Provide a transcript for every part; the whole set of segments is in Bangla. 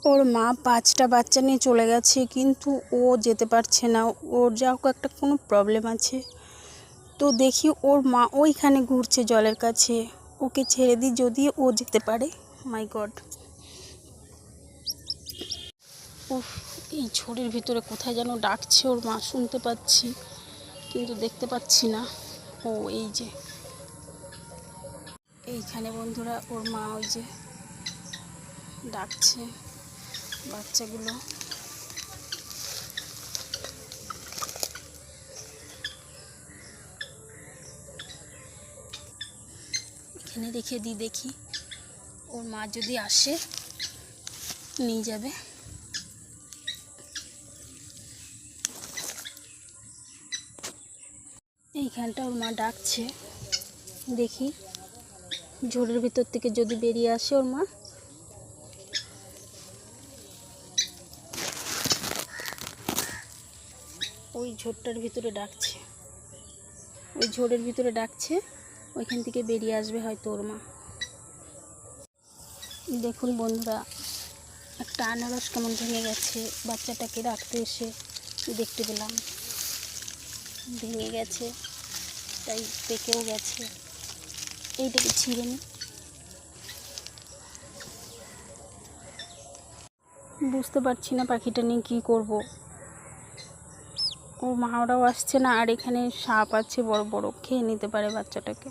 ওর মা 5টা বাচ্চা নিয়ে চলে গেছে, কিন্তু ও যেতে পারছে না। ওর যা হোক একটা কোনো প্রবলেম আছে। তো দেখি ওর মা ওইখানে ঘুরছে জলের কাছে, ওকে ছেড়ে দিই যদি ও যেতে পারে। মাই গড, উফ, এই ঝড়ের ভিতরে কোথায় যেন ডাকছে ওর মা, শুনতে পাচ্ছি কিন্তু দেখতে পাচ্ছি না। ও এই যে এইখানে বন্ধুরা ওর মা ওই যে ডাকছে বাচ্চাগুলো। এখানে রেখে দিই, দেখি ওর মা যদি আসে নিয়ে যাবে। এইখানটা ওর মা ডাকছে, দেখি ঝড়ের ভিতর থেকে যদি বেরিয়ে আসে ওর মা। ওই ঝড়টার ভিতরে ডাকছে, ওই ঝড়ের ভিতরে ডাকছে, ওইখান থেকে বেরিয়ে আসবে হয়তো ওর মা। দেখুন বন্ধুরা, একটা আনারস কেমন ভেঙে গেছে, বাচ্চাটাকে রাখতে এসে দেখতে পেলাম ভেঙে গেছে, তাই পেকেও গেছে। এইটাকে ছিঁড়ে নি, বুঝতে পারছি না পাখিটা নিয়ে কী করব। ও মাওরাও আসছে না, আর এখানে সাপ আছে বড় বড়, খেয়ে নিতে পারে বাচ্চাটাকে।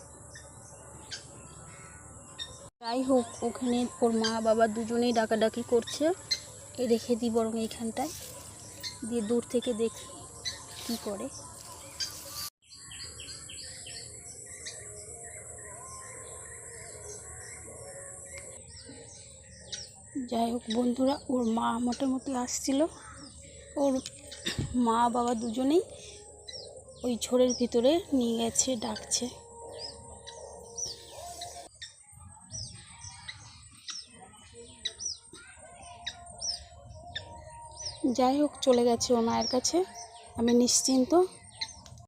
যাই হোক, ওখানে ওর মা বাবা দুজনেই ডাকাডাকি করছে। রেখে দিই বরং এইখানটায়, দিয়ে দূর থেকে দেখি কী করে। যাই হোক বন্ধুরা, ওর মা মোটামুটি আসছিল, ওর মা বাবা দুজনেই ওই ঝড়ের ভিতরে নিয়ে গেছে, ডাকছে। যাই হোক, চলে গেছে ওর মায়ের কাছে, আমি নিশ্চিন্ত।